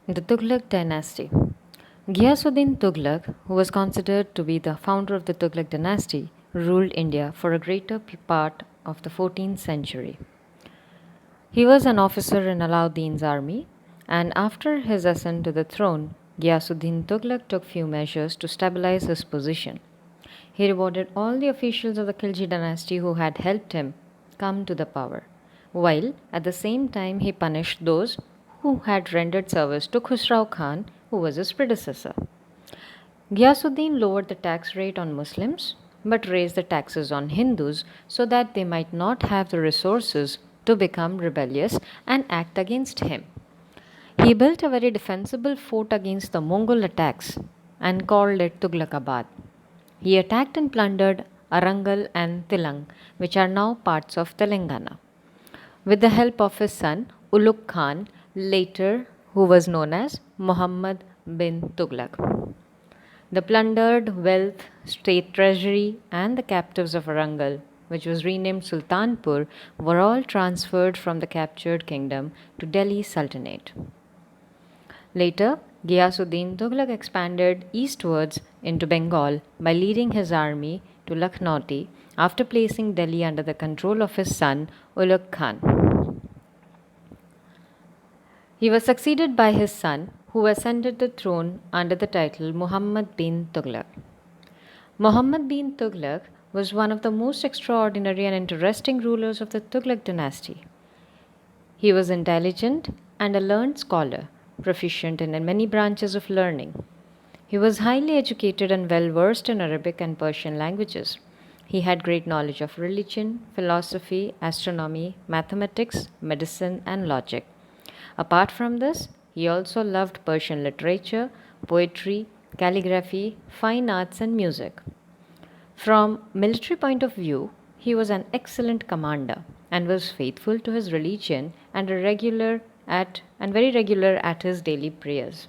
The Tughlaq dynasty. Ghiyasuddin Tughlaq, who was considered to be the founder of the Tughlaq dynasty, ruled India for a greater part of the 14th century. He was an officer in Alauddin's army, and after his ascent to the throne, Ghiyasuddin Tughlaq took few measures to stabilize his position. He rewarded all the officials of the Khilji dynasty who had helped him come to the power, while at the same time he punished those who had rendered service to Khusrau Khan, who was his predecessor. Ghiyasuddin lowered the tax rate on Muslims but raised the taxes on Hindus so that they might not have the resources to become rebellious and act against him. He built a very defensible fort against the Mongol attacks and called it Tughlaqabad. He attacked and plundered Arangal and Tilang, which are now parts of Telangana, with the help of his son Ulugh Khan, later who was known as Muhammad bin Tughlaq. The plundered wealth, state treasury, and the captives of Arangal, which was renamed Sultanpur, were all transferred from the captured kingdom to Delhi Sultanate. Later, Ghiyasuddin Tughlaq expanded eastwards into Bengal by leading his army to Lakhnauti after placing Delhi under the control of his son Ulugh Khan. He was succeeded by his son, who ascended the throne under the title Muhammad bin Tughlaq. Muhammad bin Tughlaq was one of the most extraordinary and interesting rulers of the Tughlaq dynasty. He was intelligent and a learned scholar, proficient in many branches of learning. He was highly educated and well versed in Arabic and Persian languages. He had great knowledge of religion, philosophy, astronomy, mathematics, medicine, and logic. Apart from this, he also loved Persian literature, poetry, calligraphy, fine arts, and music. From military point of view, he was an excellent commander and was faithful to his religion and very regular at his daily prayers.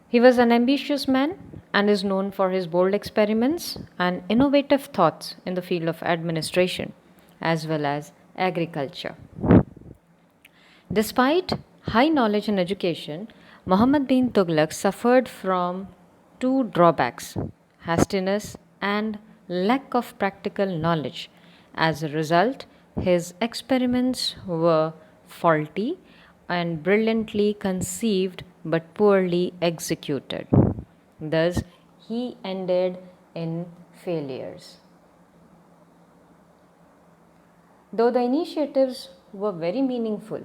He was an ambitious man and is known for his bold experiments and innovative thoughts in the field of administration as well as agriculture. Despite high knowledge and education, Muhammad bin Tughlaq suffered from two drawbacks: hastiness and lack of practical knowledge. As a result, his experiments were faulty and brilliantly conceived but poorly executed. Thus, he ended in failures. Though the initiatives were very meaningful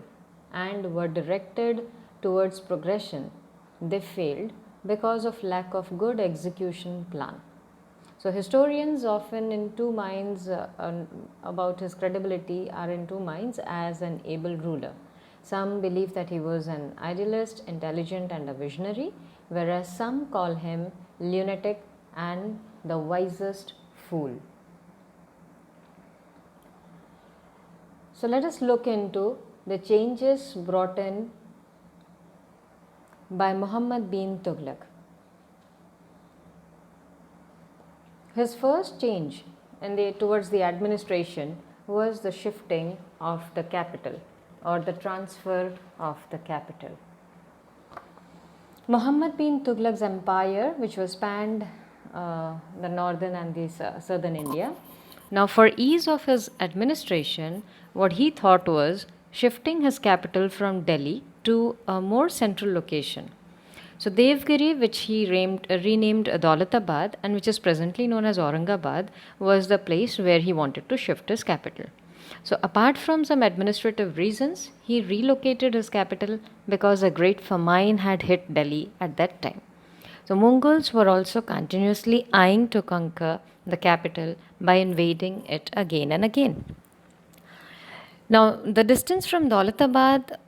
and were directed towards progression, they failed because of lack of good execution plan. So historians often in two minds about his credibility are in two minds as an able ruler. Some believe that he was an idealist, intelligent and a visionary, whereas some call him lunatic and the wisest fool. So let us look into the changes brought in by Muhammad bin Tughlaq. His first change towards the administration was the shifting of the capital or the transfer of the capital. Muhammad bin Tughlaq's empire, which was spanned the northern and the southern India. Now, for ease of his administration, what he thought was shifting his capital from Delhi to a more central location. So Devgiri, which he renamed Daulatabad and which is presently known as Aurangabad, was the place where he wanted to shift his capital. So apart from some administrative reasons, he relocated his capital because a great famine had hit Delhi at that time. So Mongols were also continuously eyeing to conquer the capital by invading it again and again. Now, the distance from Daulatabad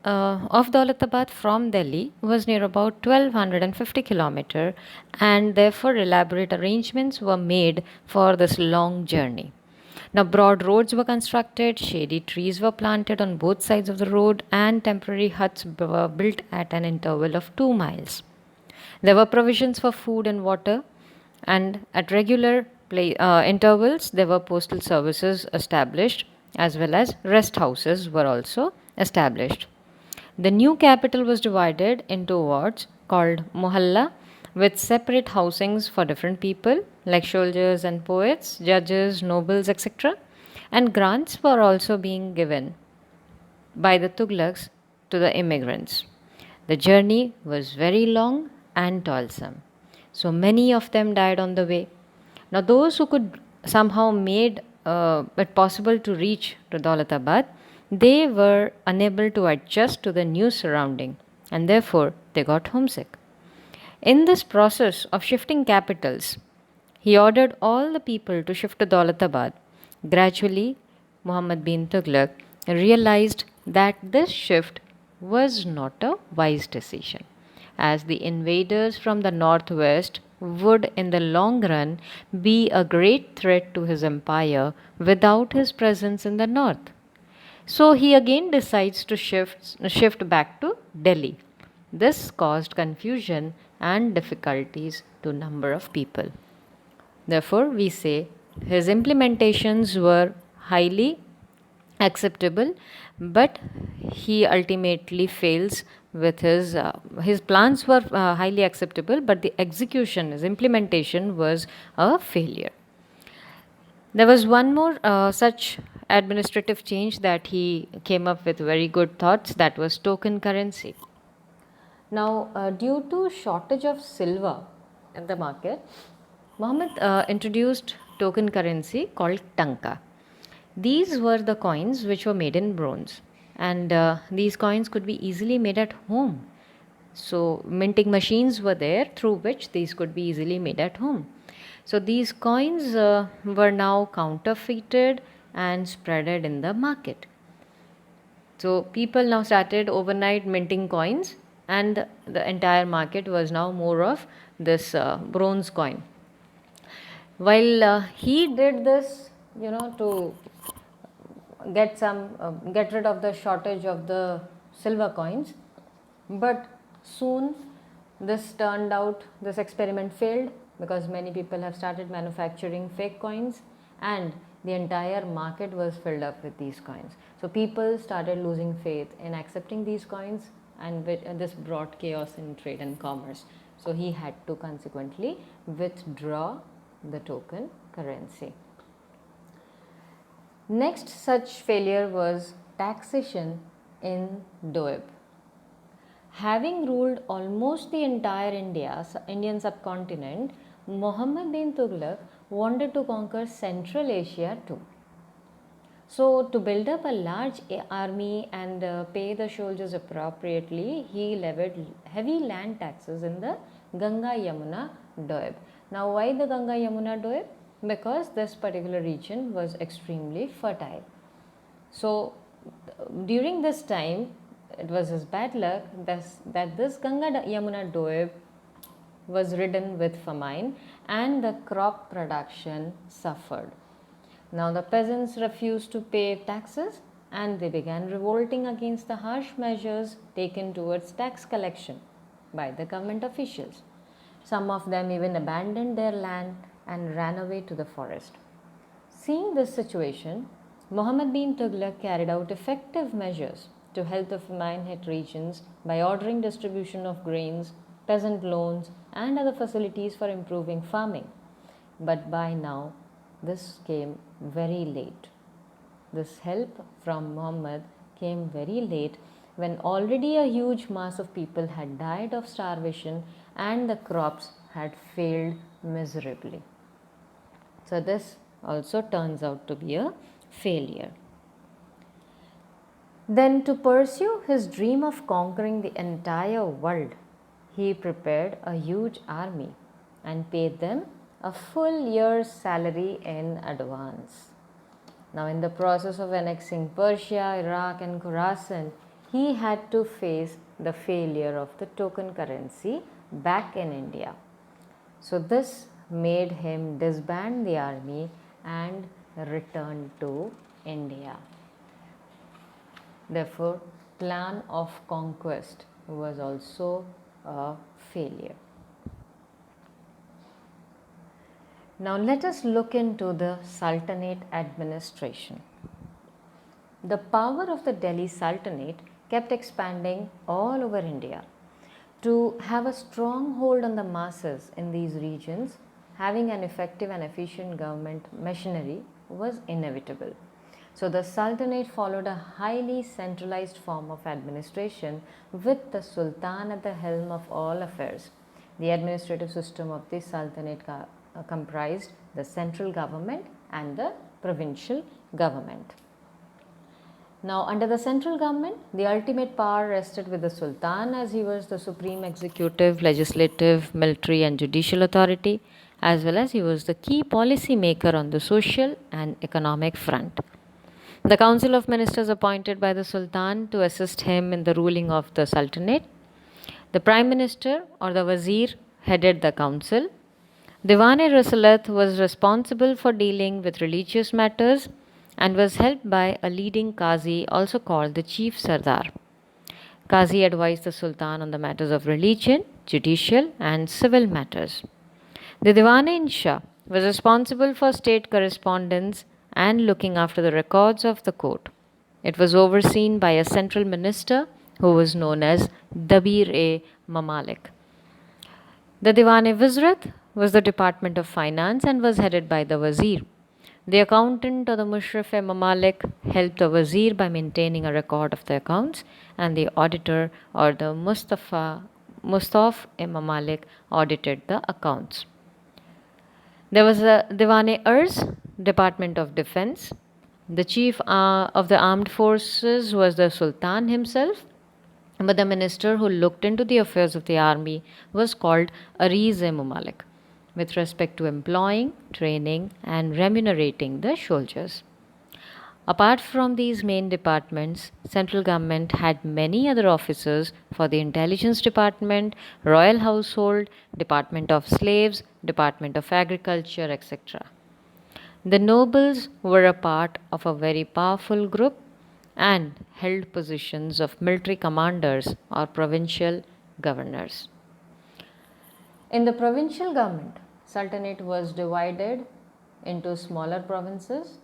from Delhi was near about 1250 kilometer, and therefore elaborate arrangements were made for this long journey. Now, broad roads were constructed, shady trees were planted on both sides of the road, and temporary huts were built at an interval of 2 miles. There were provisions for food and water, and at regular intervals, there were postal services established, as well as rest houses were also established. The new capital was divided into wards called Mohalla with separate housings for different people like soldiers and poets, judges, nobles, etc. And grants were also being given by the Tughlaqs to the immigrants. The journey was very long and toilsome. So many of them died on the way. Now, those who could somehow made it possible to reach to Daulatabad, they were unable to adjust to the new surrounding and therefore they got homesick. In this process of shifting capitals, he ordered all the people to shift to Daulatabad. Gradually, Muhammad bin Tughlaq realized that this shift was not a wise decision, as the invaders from the northwest would, in the long run, be a great threat to his empire without his presence in the north. So he again decides to shift back to Delhi. This caused confusion and difficulties to a number of people. Therefore, we say his implementations were highly acceptable, but he ultimately fails with his plans were highly acceptable, but the execution, his implementation was a failure. There was one more such administrative change that he came up with very good thoughts, that was token currency. Now, due to shortage of silver in the market, Muhammad introduced token currency called Tanka. These were the coins which were made in bronze, and these coins could be easily made at home. So, minting machines were there through which these could be easily made at home. So, these coins were now counterfeited and spreaded in the market. So, people now started overnight minting coins, and the entire market was now more of this bronze coin. While he did this, to get rid of the shortage of the silver coins, but soon this experiment failed, because many people have started manufacturing fake coins and the entire market was filled up with these coins. So people started losing faith in accepting these coins, and this brought chaos in trade and commerce. So he had to consequently withdraw the token currency. Next such failure was taxation in Doab. Having ruled almost the entire Indian subcontinent, Muhammad bin Tughlaq wanted to conquer Central Asia too. So, to build up a large army and pay the soldiers appropriately, he levied heavy land taxes in the Ganga Yamuna Doab. Now, why the Ganga Yamuna Doab? Because this particular region was extremely fertile. So, during this time, it was his bad luck that this Ganga Yamuna Doab was ridden with famine and the crop production suffered. Now the peasants refused to pay taxes and they began revolting against the harsh measures taken towards tax collection by the government officials. Some of them even abandoned their land and ran away to the forest. Seeing this situation, Muhammad bin Tughlaq carried out effective measures to help the famine-hit regions by ordering distribution of grains, peasant loans and other facilities for improving farming. But by now, this came very late. This help from Muhammad came very late, when already a huge mass of people had died of starvation and the crops had failed miserably. So this also turns out to be a failure. Then, to pursue his dream of conquering the entire world, he prepared a huge army and paid them a full year's salary in advance. Now, in the process of annexing Persia, Iraq and Khorasan, he had to face the failure of the token currency back in India. So, this made him disband the army and return to India. Therefore, plan of conquest was also a failure. Now let us look into the Sultanate administration. The power of the Delhi Sultanate kept expanding all over India. To have a strong hold on the masses in these regions, having an effective and efficient government machinery was inevitable. So the Sultanate followed a highly centralized form of administration with the Sultan at the helm of all affairs. The administrative system of the Sultanate comprised the central government and the provincial government. Now, under the central government, the ultimate power rested with the Sultan, as he was the supreme executive, legislative, military, and judicial authority, as well as he was the key policy maker on the social and economic front. The Council of Ministers appointed by the Sultan to assist him in the ruling of the Sultanate. The Prime Minister or the Wazir headed the council. Diwan-e-Risalat was responsible for dealing with religious matters and was helped by a leading Qazi, also called the Chief Sardar. Qazi advised the Sultan on the matters of religion, judicial, and civil matters. The Diwan-e-Insha was responsible for state correspondence and looking after the records of the court. It was overseen by a central minister who was known as Dabir-e-Mamalik. The Diwan-e-Wizrat was the Department of Finance and was headed by the Wazir. The accountant or the Mushrif-e-Mamalik helped the Wazir by maintaining a record of the accounts, and the auditor or the Mustaf-e-Mamalik audited the accounts. There was a Diwan-e-Arz, Department of Defense. The chief of the armed forces was the Sultan himself, but the minister who looked into the affairs of the army was called Ariz-e-Mamalik, with respect to employing, training, and remunerating the soldiers. Apart from these main departments, central government had many other officers for the intelligence department, royal household, department of slaves, department of agriculture, etc. The nobles were a part of a very powerful group and held positions of military commanders or provincial governors. In the provincial government, Sultanate was divided into smaller provinces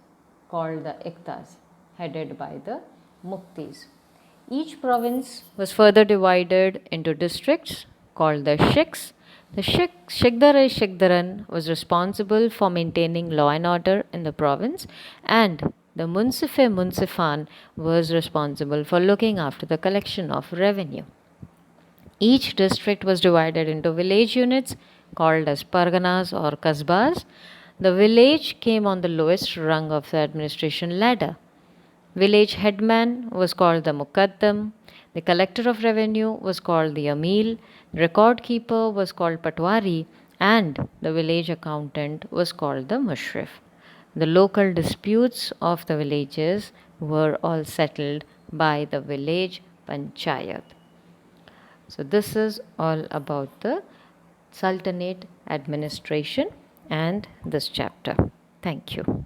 called the Iqtas, headed by the Muktis. Each province was further divided into districts called the Shiks. The Shikdar-e-Shikdaran was responsible for maintaining law and order in the province, and the Munsif-e-Munsifan was responsible for looking after the collection of revenue. Each district was divided into village units called as Parganas or Kasbas. The village came on the lowest rung of the administration ladder. Village headman was called the Muqaddam. The collector of revenue was called the Amil. Record keeper was called Patwari, and the village accountant was called the Mushrif. The local disputes of the villages were all settled by the village panchayat. So this is all about the Sultanate administration and this chapter. Thank you.